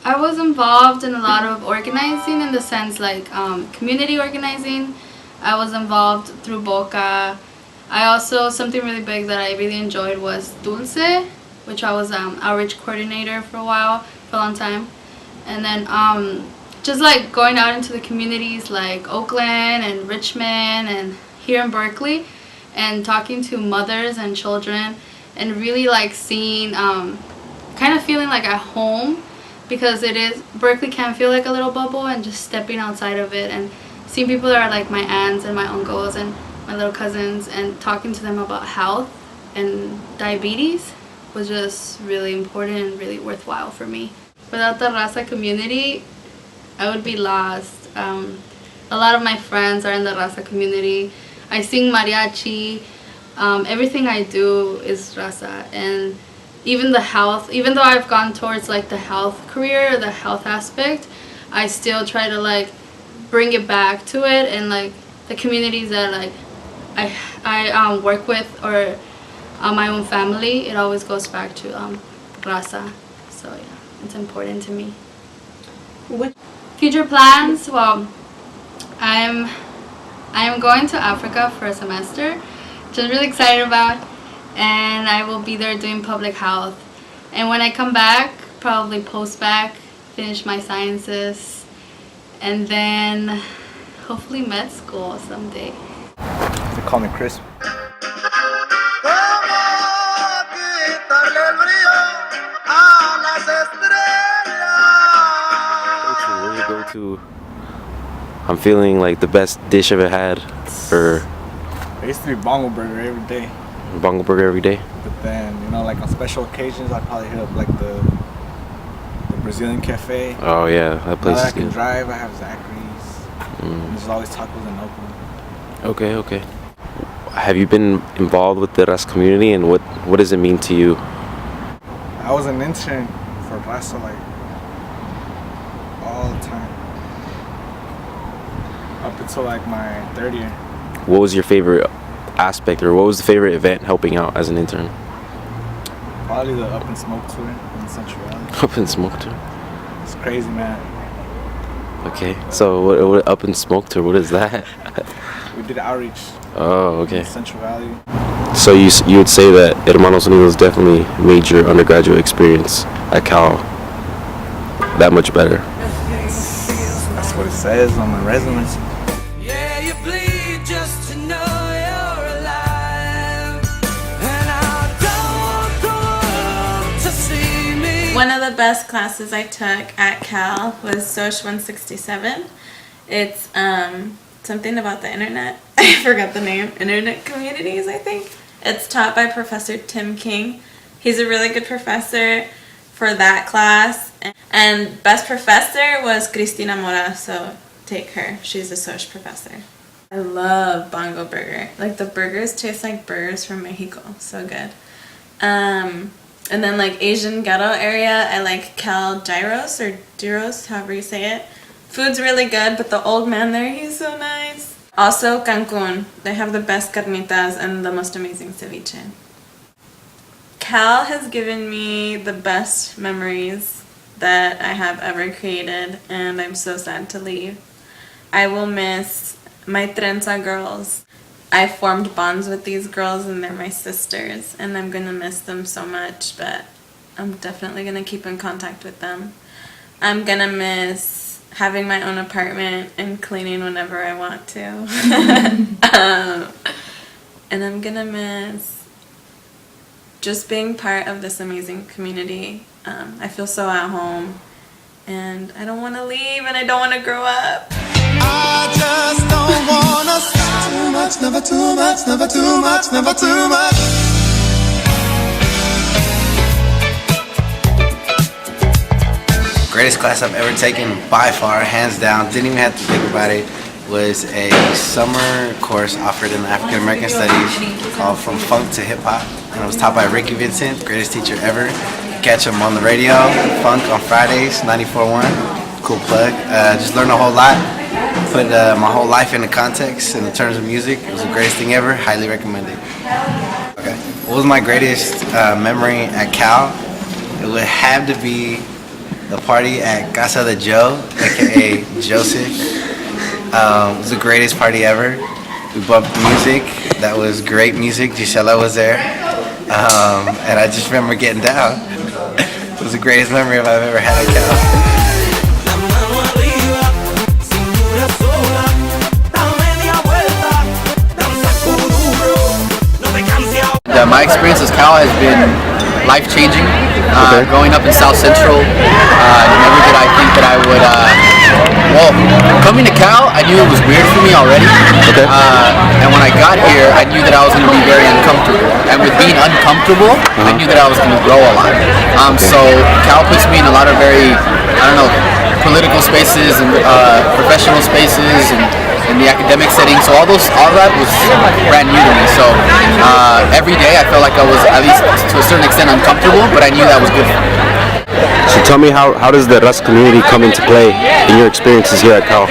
I was involved in a lot of organizing in the sense like community organizing. I was involved through Boca. I also, something really big that I really enjoyed was Dulce, which I was outreach coordinator for a while, for a long time. And then just like going out into the communities like Oakland and Richmond and here in Berkeley and talking to mothers and children and really like seeing, kind of feeling like at home, because Berkeley can feel like a little bubble, and just stepping outside of it and seeing people that are like my aunts and my uncles and my little cousins and talking to them about health and diabetes was just really important and really worthwhile for me. Without the RAZA community, I would be lost. A lot of my friends are in the RAZA community. I sing mariachi. Everything I do is RAZA, and even the health, even though I've gone towards like the health career, the health aspect, I still try to like bring it back to it, and like the communities that like I work with, or my own family, it always goes back to RAZA. So yeah, it's important to me. What Future plans? Well, I am going to Africa for a semester, which I'm really excited about, and I will be there doing public health. And when I come back, probably post-bac, finish my sciences, and then hopefully med school someday. They call me Chris. Where do you go to? I'm feeling like the best dish I've ever had, or It used to be bongo burger every day, bongo burger every day. but then like on special occasions, I'd probably hit up like the Brazilian cafe. Oh yeah, that Now place that I is can good. drive, I have Zachary's. And there's always tacos in Oakland. Okay. Have you been involved with the RAZA community, and what does it mean to you? I was an intern for RAZA like all the time up until like my third year. What was your favorite aspect, or what was the favorite event helping out as an intern? Probably the Up and Smoke tour in Central Valley. Up and Smoke Tour. It's crazy, man. Okay, so what Up and Smoke Tour? What is that? We did outreach Oh, okay. in Central Valley. So you would say that Hermanos Unidos definitely made your undergraduate experience at Cal that much better. That's what it says on my resume. Yeah, you bleed just to know you're alive. And I don't want the world to see me. One of the best classes I took at Cal was Soch 167. It's something about the internet. I forgot the name. Internet communities, I think. It's taught by Professor Tim King. He's a really good professor for that class. And best professor was Cristina Mora, so take her. She's a Soch professor. I love Bongo Burger. Like, the burgers taste like burgers from Mexico. So good. And then like Asian ghetto area, I like Cal Gyros or Gyros, however you say it. Food's really good, but the old man there, he's so nice. Also Cancun, they have the best carnitas and the most amazing ceviche. Cal has given me the best memories that I have ever created, and I'm so sad to leave. I will miss my trenza girls. I formed bonds with these girls, and they're my sisters, and I'm gonna miss them so much, but I'm definitely gonna keep in contact with them. I'm gonna miss having my own apartment and cleaning whenever I want to. And I'm gonna miss just being part of this amazing community. I feel so at home, and I don't want to leave, and I don't want to grow up. I just don't wanna stop. Too much, never too much, never too much, never too much. Greatest class I've ever taken by far, hands down, didn't even have to think about it, was a summer course offered in African American Studies called From Funk to Hip Hop, and it was taught by Ricky Vincent, greatest teacher ever. Catch him on the radio, Funk on Fridays, 94.1, cool plug. Just learned a whole lot, put my whole life into context in the terms of music. It was the greatest thing ever, highly recommended. Okay, what was my greatest memory at Cal? It would have to be the party at Casa de Joe, aka Joseph. It was the greatest party ever. We bumped music. That was great music. Gisela was there. And I just remember getting down. It was the greatest memory I've ever had at Cal. My experience as Cal has been life-changing. Growing up in South Central, never did I think that I would. Well, coming to Cal, I knew it was weird for me already. And when I got here, I knew that I was going to be very uncomfortable. And with being uncomfortable, I knew that I was going to grow a lot. So Cal puts me in a lot of very, political spaces and professional spaces and in the academic setting, so all that was brand new to me. So every day I felt like I was at least to a certain extent uncomfortable, but I knew that was good for me. So tell me, how does the RAZA community come into play in your experiences here at Cal?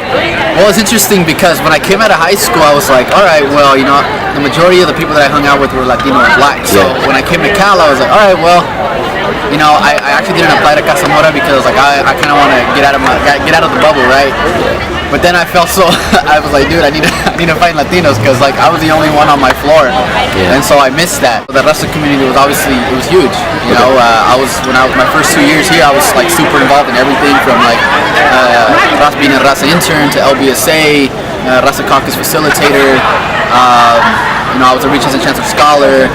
Well, it's interesting because when I came out of high school, I was like, all right, well, the majority of the people that I hung out with were Latino and Black. So when I came to Cal, I was like, all right, well, I actually didn't apply to Casa Mora because like I kind of want to get out of the bubble, right? But then I felt so, I was like, dude, I need to find Latinos because like I was the only one on my floor, and so I missed that. The RAZA community was obviously, it was huge. When I was my first 2 years here, I was like super involved in everything from like being a RAZA intern to LBSA, RAZA caucus facilitator. I was a Regents and Chancellor Scholar.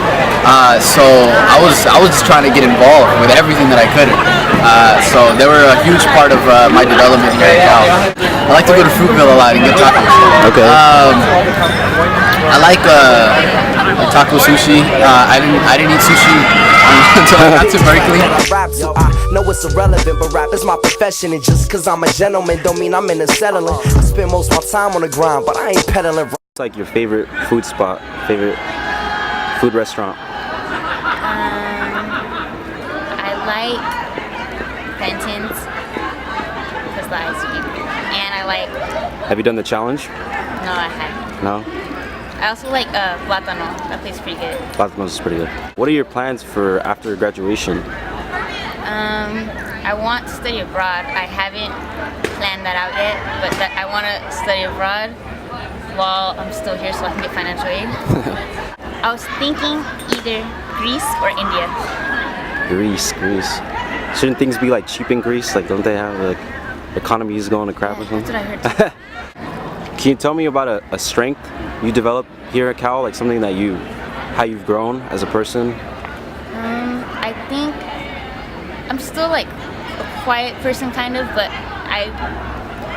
So I was just trying to get involved with everything that I could. So they were a huge part of my development here at Cal. I like to go to Fruitville a lot and get tacos. Okay. I like taco sushi. I didn't eat sushi until I got to Berkeley. Rap, so I know it's irrelevant, but rap is my profession, and just cause I'm a gentleman don't mean I'm in a settling. I spend most of my time on the grind, but I ain't peddling. What's like your favorite food spot, favorite food restaurant? I like Fenton's because the ice cream, and I like. Have you done the challenge? No, I haven't. No? I also like Plátano. That place pretty good. Plátano's is pretty good. What are your plans for after graduation? I want to study abroad. I haven't planned that out yet, but I want to study abroad while I'm still here so I can get financial aid. I was thinking either Greece or India. Greece. Shouldn't things be like cheap in Greece? Like, don't they have like economies going to crap or something? That's what I heard. Can you tell me about a strength you developed here at Cal, like something that how you've grown as a person? I think I'm still like a quiet person kind of, but I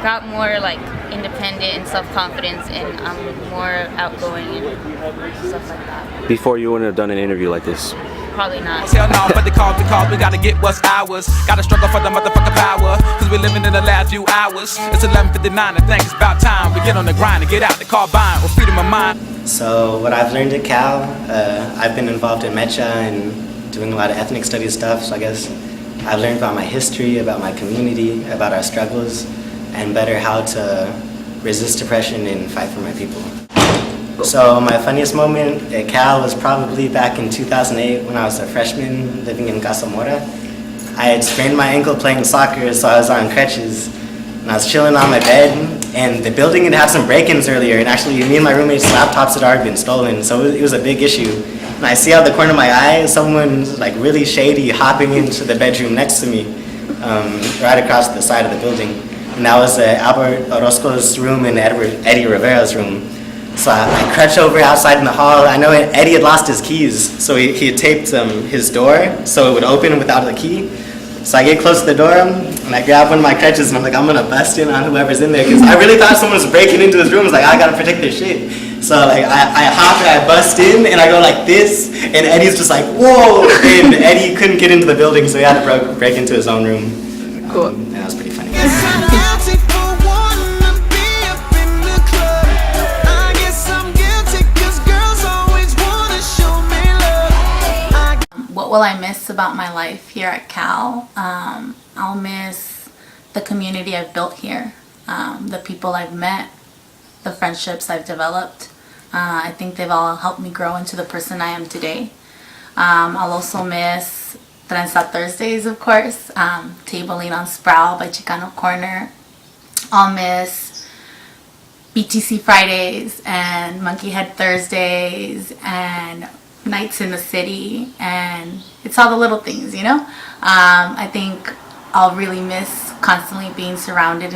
got more like independent and self-confidence, and I'm more outgoing and stuff like that. Before you wouldn't have done an interview like this? Probably not. Hell no, but the call, we gotta get what's ours. Gotta struggle for the motherfucking power, cause we're living in the last few hours. It's 11:59, I think it's about time we get on the grind and get out the carbine or freedom of mind. So what I've learned at Cal, I've been involved in Mecha and doing a lot of ethnic studies stuff, so I guess I've learned about my history, about my community, about our struggles, and better how to resist depression and fight for my people. So my funniest moment at Cal was probably back in 2008 when I was a freshman living in Casa Mora. I had sprained my ankle playing soccer, so I was on crutches, and I was chilling on my bed, and the building had had some break-ins earlier, and actually me and my roommates' laptops had already been stolen, so it was a big issue. And I see out the corner of my eye, someone's like really shady hopping into the bedroom next to me, right across the side of the building. And that was Albert Orozco's room and Eddie Rivera's room. So I crutch over outside in the hall. I know Eddie had lost his keys, so he had taped his door so it would open without the key. So I get close to the door and I grab one of my crutches and I'm like, I'm gonna bust in on whoever's in there, because I really thought someone was breaking into his room. I was like, I gotta protect their shit. So like I hop and I bust in and I go like this, and Eddie's just like, whoa! And Eddie couldn't get into the building, so he had to break into his own room. Cool. And that was pretty funny. What will I miss about my life here at Cal? I'll miss the community I've built here, the people I've met, the friendships I've developed. I think they've all helped me grow into the person I am today. I'll also miss Trenza Thursdays, of course. Tabling on Sproul by Chicano Corner. I'll miss BTC Fridays and Monkey Head Thursdays and Nights in the City, and it's all the little things, you know. I think I'll really miss constantly being surrounded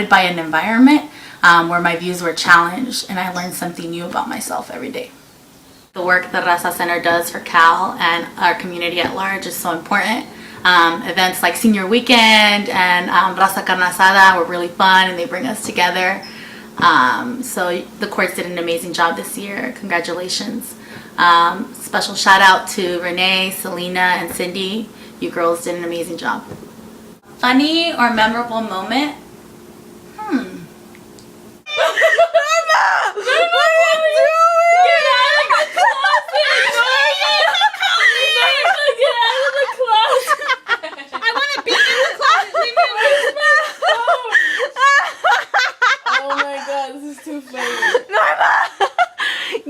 by an environment where my views were challenged and I learned something new about myself every day. The work the RAZA Center does for Cal and our community at large is so important. Events like Senior Weekend and RAZA Carne Asada were really fun and they bring us together. So the courts did an amazing job this year. Congratulations. Special shout out to Renee, Selena, and Cindy. You girls did an amazing job. Funny or memorable moment?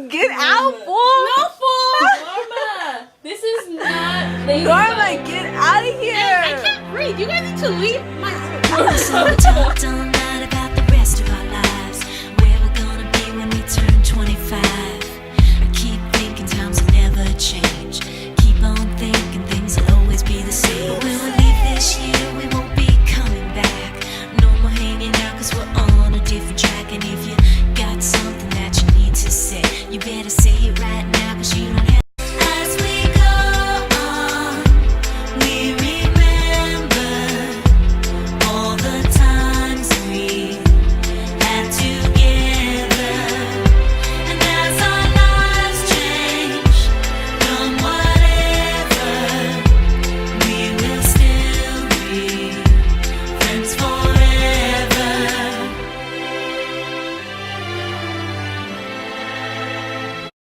Get out, fool! No, fool! Norma! This is not lady Norma, time. get out of here! I can't breathe. You guys need to leave my So we talked all night about the rest of our lives, where we're gonna be when we turn 25. I keep thinking times will never change. Keep on thinking things will always be the same. But when we leave this year, we won't be coming back. No more hanging out, cause we're on a different track. And if you got something that you need to say, you better say it